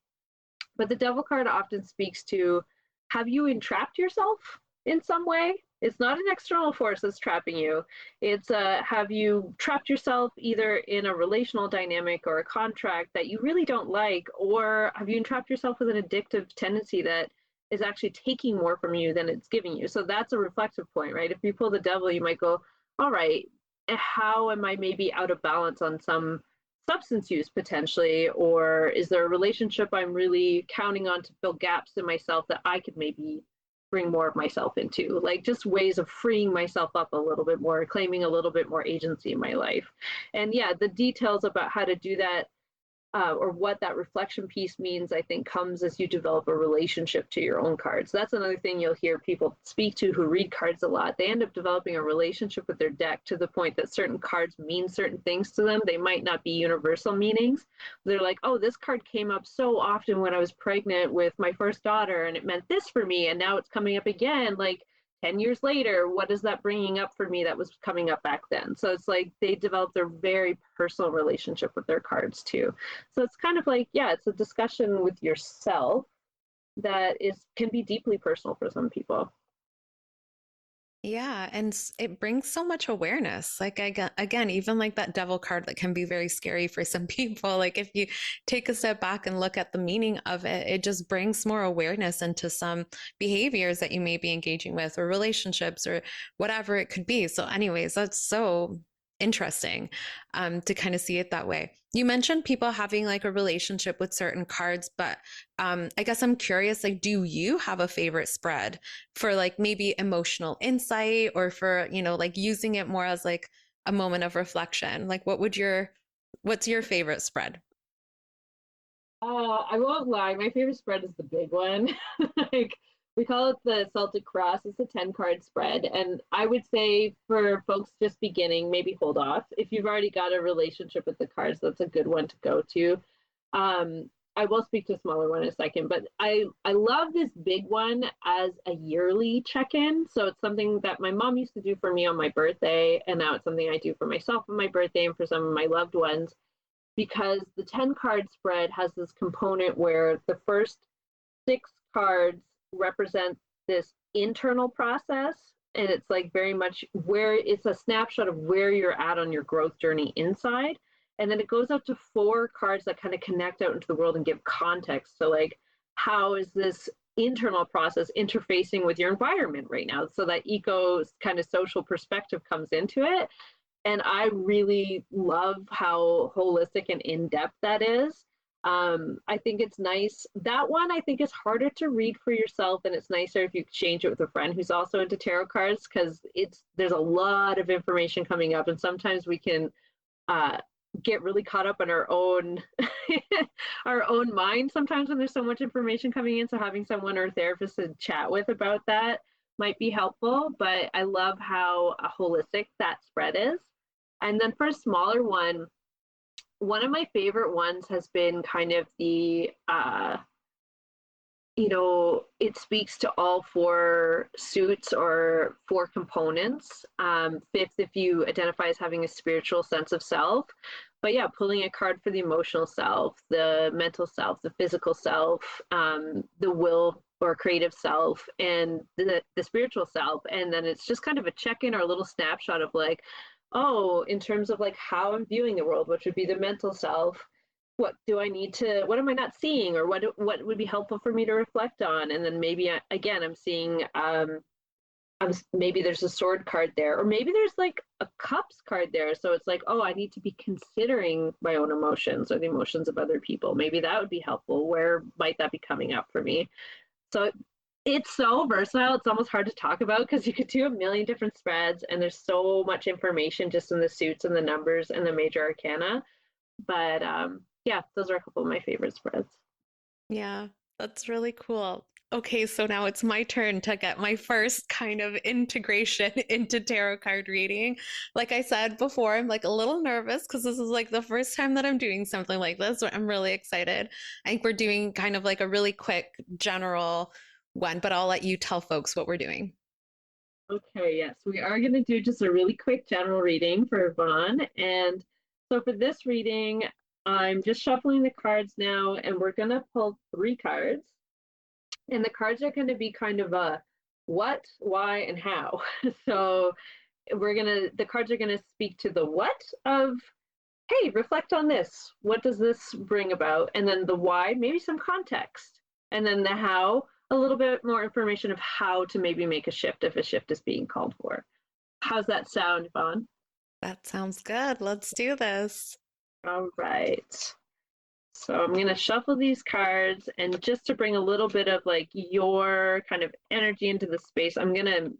But the devil card often speaks to, have you entrapped yourself in some way? It's not an external force that's trapping you. It's have you trapped yourself either in a relational dynamic or a contract that you really don't like, or have you entrapped yourself with an addictive tendency that is actually taking more from you than it's giving you? So that's a reflective point, right? If you pull the devil, you might go, all right, how am I maybe out of balance on some substance use potentially, or is there a relationship I'm really counting on to fill gaps in myself that I could maybe bring more of myself into, like just ways of freeing myself up a little bit more, claiming a little bit more agency in my life. And yeah, the details about how to do that, or what that reflection piece means, I think comes as you develop a relationship to your own cards. That's another thing you'll hear people speak to who read cards a lot. They end up developing a relationship with their deck to the point that certain cards mean certain things to them. They might not be universal meanings. They're like, oh, this card came up so often when I was pregnant with my first daughter and it meant this for me, and now it's coming up again. Like 10 years later, what is that bringing up for me that was coming up back then? So it's like they develop their very personal relationship with their cards too. So it's kind of like, yeah, it's a discussion with yourself that can be deeply personal for some people. Yeah, and it brings so much awareness. Like again, even like that devil card that can be very scary for some people. Like if you take a step back and look at the meaning of it, it just brings more awareness into some behaviors that you may be engaging with or relationships or whatever it could be. So anyways, that's so interesting to kind of see it that way. You mentioned people having like a relationship with certain cards, but I guess I'm curious, like, do you have a favorite spread for like maybe emotional insight or for, like using it more as like a moment of reflection, like what's your favorite spread? I won't lie, my favorite spread is the big one. Like we call it the Celtic Cross. It's a 10 card spread. And I would say for folks just beginning, maybe hold off. If you've already got a relationship with the cards, that's a good one to go to. I will speak to a smaller one in a second, but I love this big one as a yearly check-in. So it's something that my mom used to do for me on my birthday, and now it's something I do for myself on my birthday and for some of my loved ones, because the 10 card spread has this component where the first 6 cards represent this internal process, and it's like very much where it's a snapshot of where you're at on your growth journey inside. And then it goes up to 4 cards that kind of connect out into the world and give context. So like, how is this internal process interfacing with your environment right now? So that eco kind of social perspective comes into it. And I really love how holistic and in-depth that is. I think it's nice. That one I think is harder to read for yourself, and it's nicer if you exchange it with a friend who's also into tarot cards, because there's a lot of information coming up, and sometimes we can get really caught up in our own our own mind sometimes when there's so much information coming in. So having someone or a therapist to chat with about that might be helpful. But I love how holistic that spread is. And then for a smaller one of my favorite ones has been kind of the it speaks to all 4 suits or 4 components. Fifth, if you identify as having a spiritual sense of self. But yeah, pulling a card for the emotional self, the mental self, the physical self, the will or creative self, and the spiritual self. And then it's just kind of a check-in or a little snapshot of like, oh, in terms of like how I'm viewing the world, which would be the mental self. What am I not seeing, or what would be helpful for me to reflect on? And then maybe again, I'm seeing, maybe there's a sword card there, or maybe there's like a cups card there. So it's like, oh, I need to be considering my own emotions or the emotions of other people. Maybe that would be helpful. Where might that be coming up for me? So it's so versatile. It's almost hard to talk about because you could do a million different spreads, and there's so much information just in the suits and the numbers and the major arcana. But yeah, those are a couple of my favorite spreads. Yeah, that's really cool. Okay, so now it's my turn to get my first kind of integration into tarot card reading. Like I said before, I'm like a little nervous because this is like the first time that I'm doing something like this. I'm really excited. I think we're doing kind of like a really quick general one, but I'll let you tell folks what we're doing. Okay, yes, we are going to do just a really quick general reading for Yvonne. And so for this reading, I'm just shuffling the cards now, and we're going to pull 3 cards. And the cards are going to be kind of a what, why, and how. So the cards are going to speak to the what of, hey, reflect on this. What does this bring about? And then the why, maybe some context. And then the how, a little bit more information of how to maybe make a shift if a shift is being called for. How's that sound, Yvonne? That sounds good. Let's do this. All right. So I'm going to shuffle these cards, and just to bring a little bit of like your kind of energy into the space, I'm going to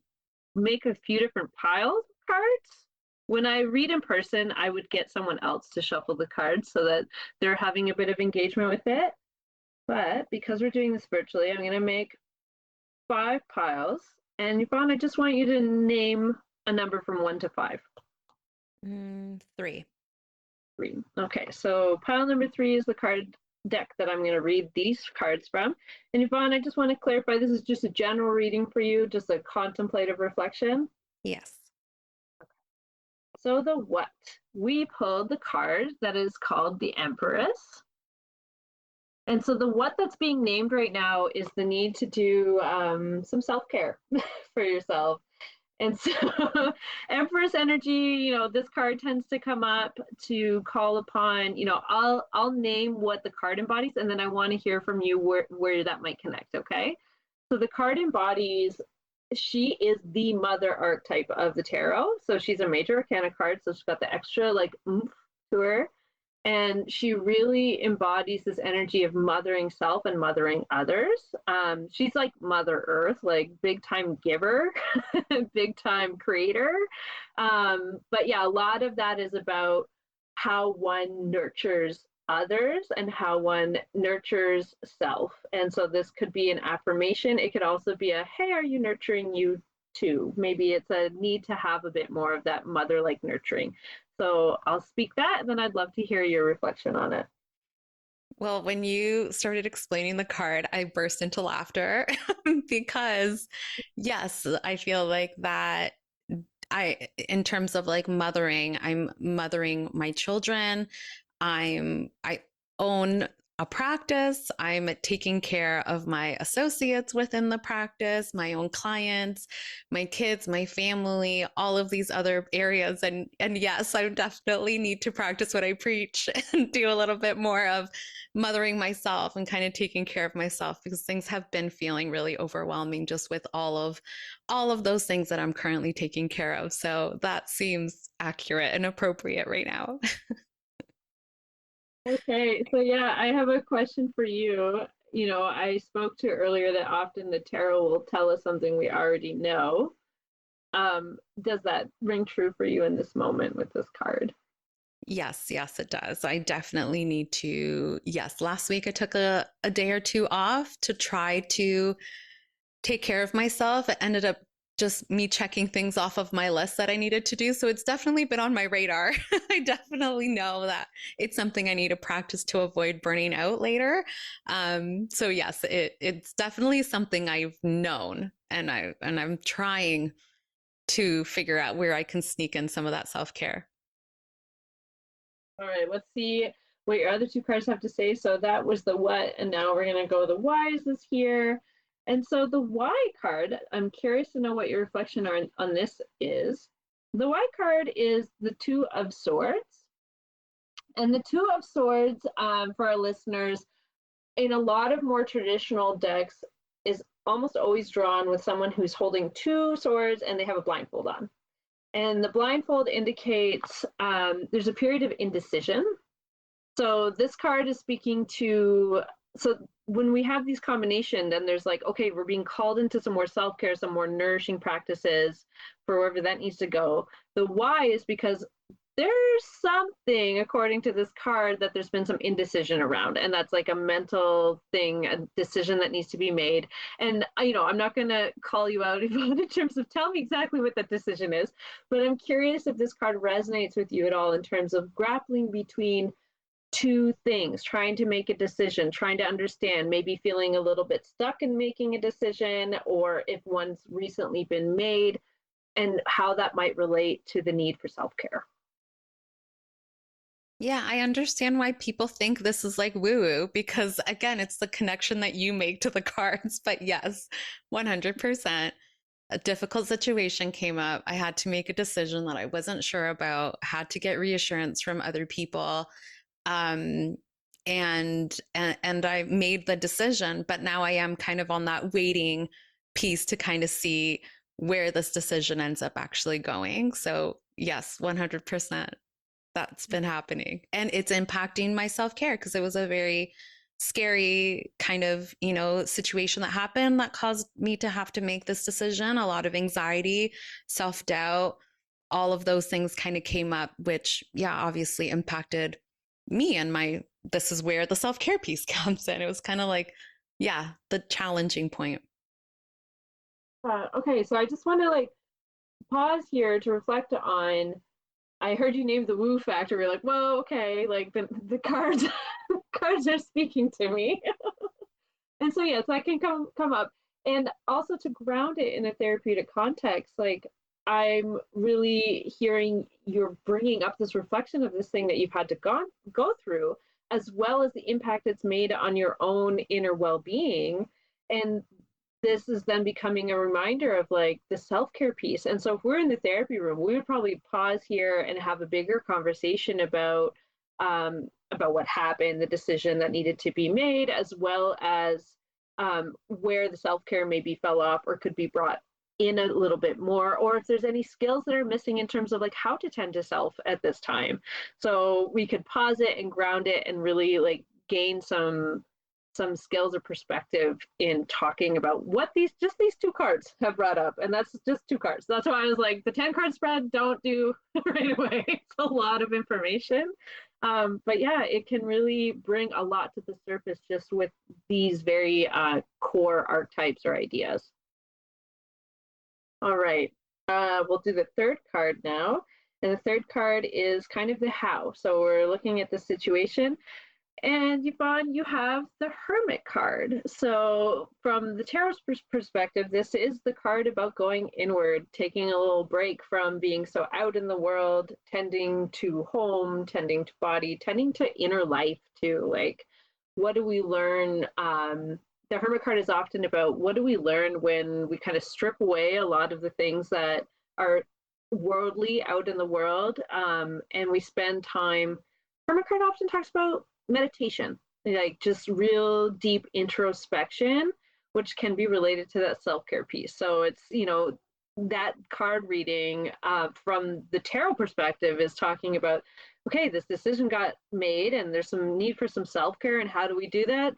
make a few different piles of cards. When I read in person, I would get someone else to shuffle the cards so that they're having a bit of engagement with it. But because we're doing this virtually, I'm going to make 5 piles. And Yvonne, I just want you to name a number from 1 to 5. 3. 3. Okay, so pile number 3 is the card deck that I'm going to read these cards from. And Yvonne, I just want to clarify, this is just a general reading for you, just a contemplative reflection. Yes. So the what? We pulled the card that is called the Empress. And so the what that's being named right now is the need to do some self-care for yourself. And so Empress energy, this card tends to come up to call upon, I'll name what the card embodies, and then I want to hear from you where that might connect, okay? So the card embodies, she is the mother archetype of the tarot. So she's a major arcana card, so she's got the extra like oomph to her. And she really embodies this energy of mothering self and mothering others. She's like Mother Earth, like big time giver, big time creator. But yeah, a lot of that is about how one nurtures others and how one nurtures self. And so this could be an affirmation. It could also be a, hey, are you nurturing you too? Maybe it's a need to have a bit more of that mother like nurturing. So I'll speak that, and then I'd love to hear your reflection on it. Well, when you started explaining the card, I burst into laughter because, yes, I feel like that in terms of like mothering, I'm mothering my children. I own a practice. I'm taking care of my associates within the practice, my own clients, my kids, my family, all of these other areas. And yes, I definitely need to practice what I preach and do a little bit more of mothering myself and kind of taking care of myself because things have been feeling really overwhelming just with all of those things that I'm currently taking care of. So that seems accurate and appropriate right now. Okay, so yeah, I have a question for you. You know, I spoke to earlier that often the tarot will tell us something we already know. Does that ring true for you in this moment with this card? Yes, yes, it does. I definitely need to. Yes, last week I took a day or two off to try to take care of myself. It ended up just me checking things off of my list that I needed to do. So it's definitely been on my radar. I definitely know that it's something I need to practice to avoid burning out later. So yes, it's definitely something I've known, and I'm trying to figure out where I can sneak in some of that self care. All right, let's see what your other two cards have to say. So that was the what, and now we're going to go the whys this here. And so the why card, I'm curious to know what your reflection on this is. The why card is the Two of Swords. And the Two of Swords, for our listeners, in a lot of more traditional decks, is almost always drawn with someone who's holding two swords and they have a blindfold on. And the blindfold indicates there's a period of indecision. So this card is speaking to, so when we have these combination, then there's like, okay, we're being called into some more self-care, some more nourishing practices for wherever that needs to go. The why is because there's something, according to this card, that there's been some indecision around, and that's like a mental thing, a decision that needs to be made. And you know, I'm not going to call you out in terms of tell me exactly what that decision is, but I'm curious if this card resonates with you at all in terms of grappling between two things, trying to make a decision, trying to understand, maybe feeling a little bit stuck in making a decision, or if one's recently been made, and how that might relate to the need for self-care. Yeah, I understand why people think this is like woo woo because, again, it's the connection that you make to the cards. But yes, 100%. A difficult situation came up. I had to make a decision that I wasn't sure about, had to get reassurance from other people. Um, and I made the decision, but now I am kind of on that waiting piece to kind of see where this decision ends up actually going. So, yes, 100%. That's been happening. And it's impacting my self care because it was a very scary kind of, situation that happened that caused me to have to make this decision. A lot of anxiety, self doubt, all of those things kind of came up, which, yeah, obviously impacted me and this is where the self care piece comes in. It was kind of like, yeah, the challenging point. Okay, so I just want to like pause here to reflect on. I heard you name the woo factor. We're like, whoa, okay, like the cards, cards are speaking to me, and so yes, that can come up, and also to ground it in a therapeutic context. Like I'm really hearing you're bringing up this reflection of this thing that you've had to go through, as well as the impact it's made on your own inner well-being, and this is then becoming a reminder of like the self-care piece. And so if we're in the therapy room, we would probably pause here and have a bigger conversation about what happened, the decision that needed to be made, as well as where the self-care maybe fell off or could be brought in a little bit more, or if there's any skills that are missing in terms of like how to tend to self at this time. So we could pause it and ground it and really like gain some skills or perspective in talking about what these two cards have brought up. And that's just two cards. That's why I was like, the 10 card spread, don't do right away. It's a lot of information. But yeah, it can really bring a lot to the surface just with these very core archetypes or ideas. All right. We'll do the third card now. And the third card is kind of the how. So we're looking at the situation. And Yvonne, you have the Hermit card. So from the tarot's perspective, this is the card about going inward, taking a little break from being so out in the world, tending to home, tending to body, tending to inner life too. Like, what do we learn? The Hermit card is often about what do we learn when we kind of strip away a lot of the things that are worldly out in the world, and we spend time. Hermit card often talks about meditation, like just real deep introspection, which can be related to that self-care piece. So it's, that card reading from the tarot perspective is talking about, okay, this decision got made and there's some need for some self-care. And how do we do that?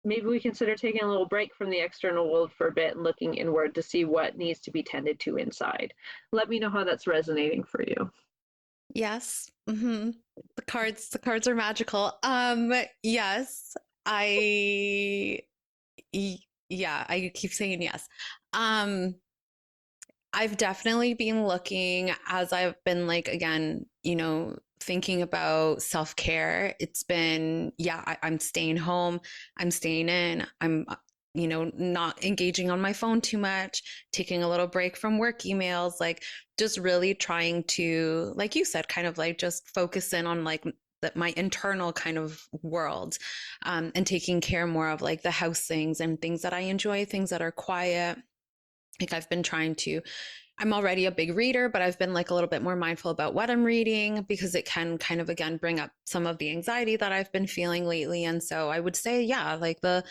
Maybe we consider taking a little break from the external world for a bit and looking inward to see what needs to be tended to inside. Let me know how that's resonating for you. Yes. The cards are magical. Yes. I yeah, I keep saying yes. Um, I've definitely been looking as I've been like again, thinking about self-care. It's been, yeah, I'm staying home, I'm staying in, I'm not engaging on my phone too much, taking a little break from work emails, like just really trying to, like you said, kind of like just focus in on like my internal kind of world, and taking care more of like the house things and things that I enjoy, things that are quiet. Like I've been trying to, I'm already a big reader, but I've been like a little bit more mindful about what I'm reading because it can kind of again bring up some of the anxiety that I've been feeling lately. And so I would say, yeah, like the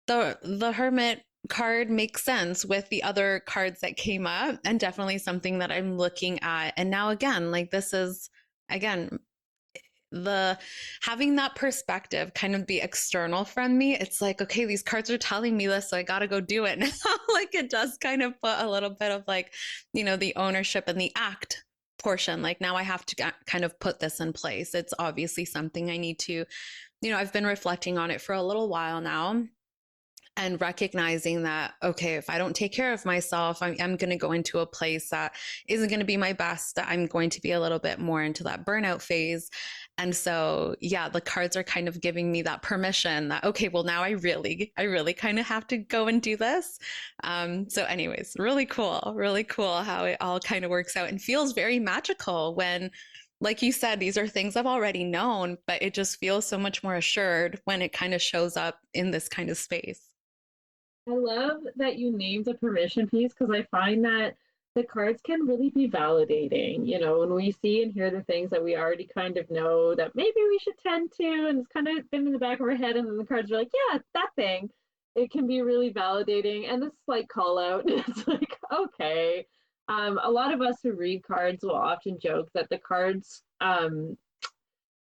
Hermit card makes sense with the other cards that came up, and definitely something that I'm looking at. And now again, like this is again the having that perspective kind of be external from me. It's like, okay, these cards are telling me this, so I got to go do it now. Like it does kind of put a little bit of like, the ownership and the act portion. Like now I have to kind of put this in place. It's obviously something I need to, I've been reflecting on it for a little while now, and recognizing that, okay, if I don't take care of myself, I'm going to go into a place that isn't going to be my best, that I'm going to be a little bit more into that burnout phase. And so, yeah, the cards are kind of giving me that permission that, okay, well, now I really kind of have to go and do this. So anyways, really cool how it all kind of works out and feels very magical when, like you said, these are things I've already known, but it just feels so much more assured when it kind of shows up in this kind of space. I love that you named the permission piece because I find that the cards can really be validating. When we see and hear the things that we already kind of know that maybe we should tend to, and it's kind of been in the back of our head, and then the cards are like, yeah, that thing. It can be really validating. And this slight call out, it's like, okay. A lot of us who read cards will often joke that the cards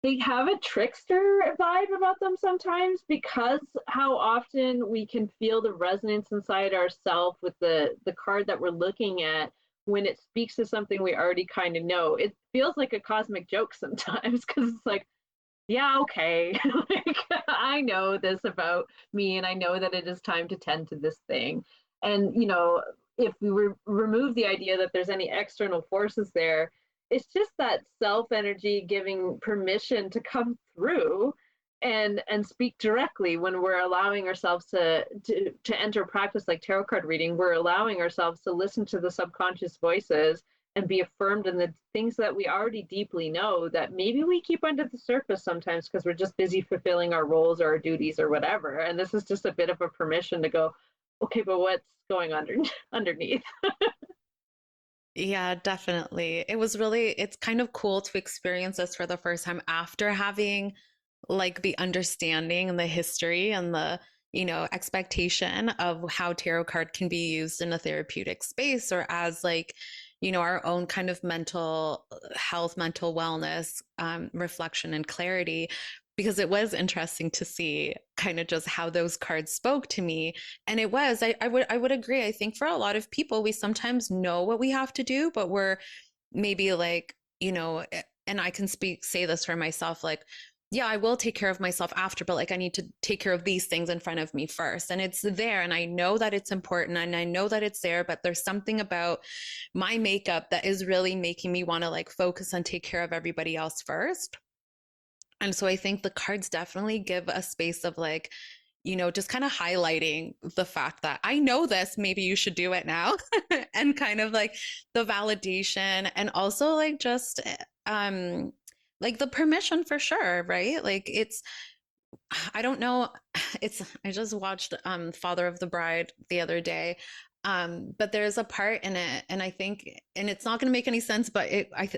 they have a trickster vibe about them sometimes because how often we can feel the resonance inside ourselves with the card that we're looking at when it speaks to something we already kind of know. It feels like a cosmic joke sometimes because it's like, yeah, okay, like I know this about me and I know that it is time to tend to this thing. And if we remove the idea that there's any external forces there, it's just that self energy giving permission to come through and speak directly. When we're allowing ourselves to enter practice like tarot card reading, we're allowing ourselves to listen to the subconscious voices and be affirmed in the things that we already deeply know that maybe we keep under the surface sometimes because we're just busy fulfilling our roles or our duties or whatever. And this is just a bit of a permission to go, okay, but what's going underneath? Yeah, definitely. It's kind of cool to experience this for the first time after having like the understanding and the history and the, expectation of how tarot card can be used in a therapeutic space or as like, our own kind of mental health, mental wellness, reflection and clarity. Because it was interesting to see kind of just how those cards spoke to me. And it was, I would agree. I think for a lot of people, we sometimes know what we have to do, but we're maybe like, and I can say this for myself, like, yeah, I will take care of myself after, but like I need to take care of these things in front of me first. And it's there. And I know that it's important and I know that it's there, but there's something about my makeup that is really making me want to like focus and take care of everybody else first. And so I think the cards definitely give a space of like, just kind of highlighting the fact that I know this, maybe you should do it now. And kind of like the validation and also like just like the permission for sure, right? Like I don't know. I just watched Father of the Bride the other day. But there's a part in it, and I think, and it's not going to make any sense, but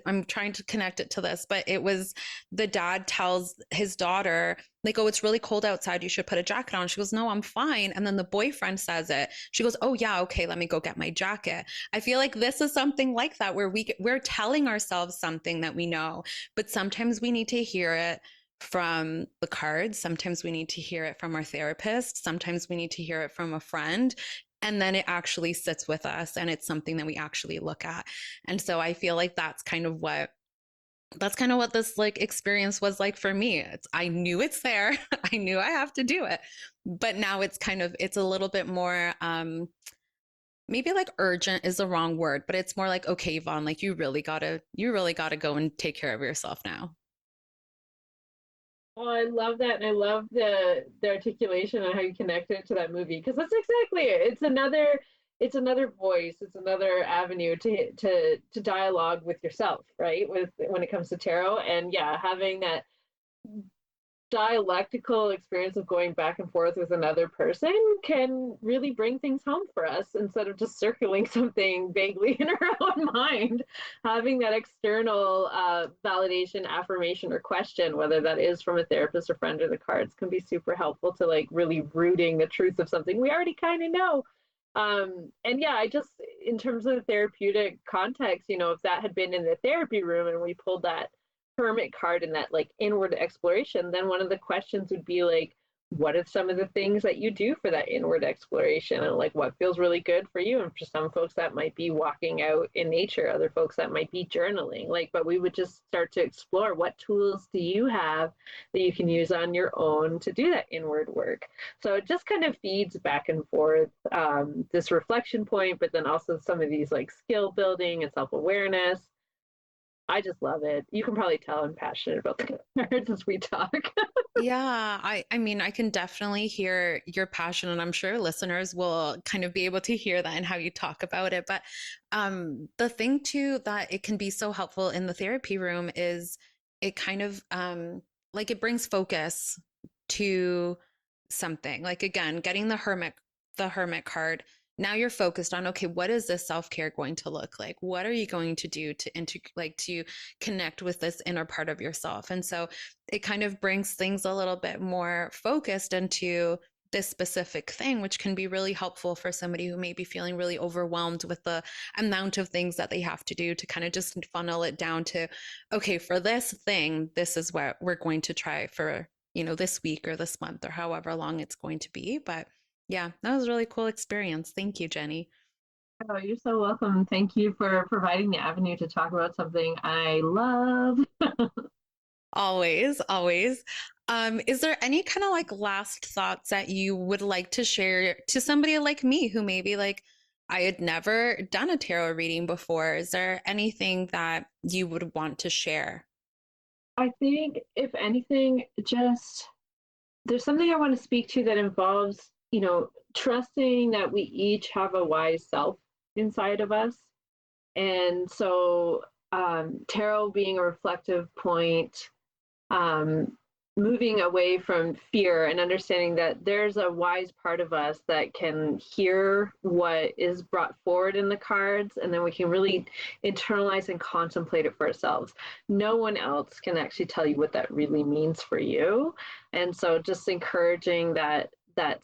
I'm trying to connect it to this. But it was the dad tells his daughter, like, "Oh, it's really cold outside. You should put a jacket on." She goes, "No, I'm fine." And then the boyfriend says it. She goes, "Oh yeah, okay, let me go get my jacket." I feel like this is something like that, where we're telling ourselves something that we know, but sometimes we need to hear it from the cards. Sometimes we need to hear it from our therapist. Sometimes we need to hear it from a friend. And then it actually sits with us and it's something that we actually look at. And so I feel like that's kind of what this like experience was like for me. I knew it's there. I knew I have to do it. But now it's a little bit more maybe like urgent is the wrong word, but it's more like, okay, Yvonne, like you really gotta go and take care of yourself now. Oh, I love that, and I love the articulation and how you connected it to that movie because that's exactly it. It's another voice, it's another avenue to dialogue with yourself, right? With when it comes to tarot, and yeah, having that dialectical experience of going back and forth with another person can really bring things home for us instead of just circling something vaguely in our own mind. Having that external validation, affirmation, or question, whether that is from a therapist or friend or the cards, can be super helpful to like really rooting the truth of something we already kind of know. And yeah, I just, in terms of the therapeutic context, if that had been in the therapy room and we pulled that hermit card in that like inward exploration, then one of the questions would be like, what are some of the things that you do for that inward exploration, and like what feels really good for you? And for some folks that might be walking out in nature, other folks that might be journaling, like, but we would just start to explore what tools do you have that you can use on your own to do that inward work. So it just kind of feeds back and forth, this reflection point, but then also some of these like skill building and self-awareness. I just love it. You can probably tell I'm passionate about the cards as we talk. Yeah, I mean, I can definitely hear your passion, and I'm sure listeners will kind of be able to hear that and how you talk about it. But the thing too that it can be so helpful in the therapy room is it kind of like it brings focus to something. Like again, getting the hermit card. Now you're focused on, okay, what is this self-care going to look like? What are you going to do to connect with this inner part of yourself? And so it kind of brings things a little bit more focused into this specific thing, which can be really helpful for somebody who may be feeling really overwhelmed with the amount of things that they have to do, to kind of just funnel it down to, okay, for this thing, this is what we're going to try for, this week or this month or however long it's going to be. But yeah, that was a really cool experience. Thank you, Jenni. Oh, you're so welcome. Thank you for providing the avenue to talk about something I love. Always, always. Is there any kind of like last thoughts that you would like to share to somebody like me who maybe like I had never done a tarot reading before? Is there anything that you would want to share? I think, if anything, just there's something I want to speak to that involves, trusting that we each have a wise self inside of us. And so, tarot being a reflective point, um, moving away from fear and understanding that there's a wise part of us that can hear what is brought forward in the cards, and then we can really internalize and contemplate it for ourselves. No one else can actually tell you what that really means for you. And so just encouraging that that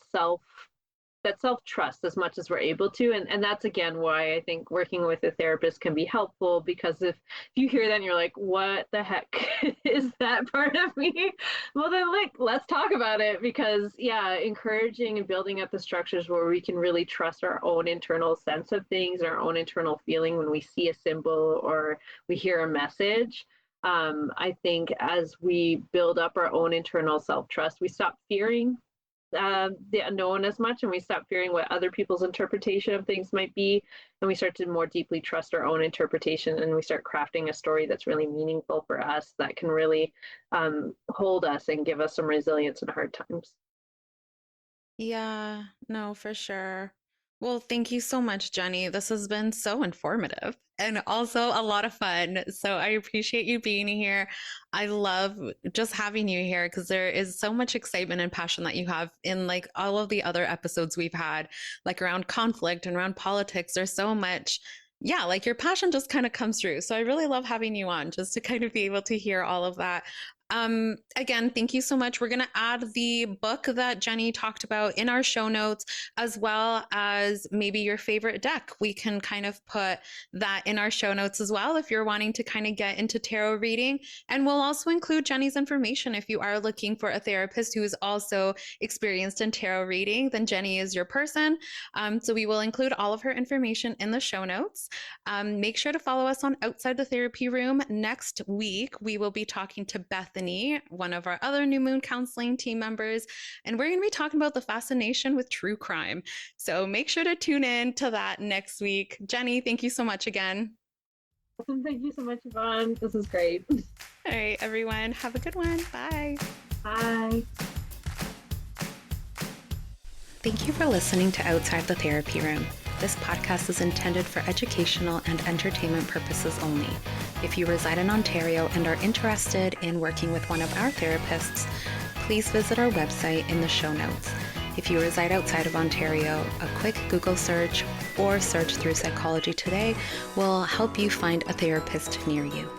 self-trust as much as we're able to. And that's again why I think working with a therapist can be helpful, because if you hear that and you're like, what the heck is that part of me? Well, then like, let's talk about it, because yeah, encouraging and building up the structures where we can really trust our own internal sense of things, our own internal feeling when we see a symbol or we hear a message. I think as we build up our own internal self-trust, we stop fearing the unknown as much, and we stop fearing what other people's interpretation of things might be, and we start to more deeply trust our own interpretation, and we start crafting a story that's really meaningful for us, that can really hold us and give us some resilience in hard times. Yeah, no, for sure. Well, thank you so much, Jenni. This has been so informative and also a lot of fun. So I appreciate you being here. I love just having you here because there is so much excitement and passion that you have in like all of the other episodes we've had, like around conflict and around politics. There's so much, yeah, like your passion just kind of comes through. So I really love having you on just to kind of be able to hear all of that. Again, thank you so much. We're going to add the book that Jenni talked about in our show notes, as well as maybe your favorite deck. We can kind of put that in our show notes as well if you're wanting to kind of get into tarot reading. And we'll also include Jenni's information if you are looking for a therapist who is also experienced in tarot reading, then Jenni is your person. So we will include all of her information in the show notes. Make sure to follow us on Outside the Therapy Room. Next week, we will be talking to Bethany, one of our other New Moon Counseling team members, and we're going to be talking about the fascination with true crime. So make sure to tune in to that next week. Jenni, thank you so much again. Thank you so much, Yvonne. This is great. All right, everyone, have a good one. Bye. Bye. Thank you for listening to Outside the Therapy Room. This podcast is intended for educational and entertainment purposes only. If you reside in Ontario and are interested in working with one of our therapists, please visit our website in the show notes. If you reside outside of Ontario, a quick Google search or search through Psychology Today will help you find a therapist near you.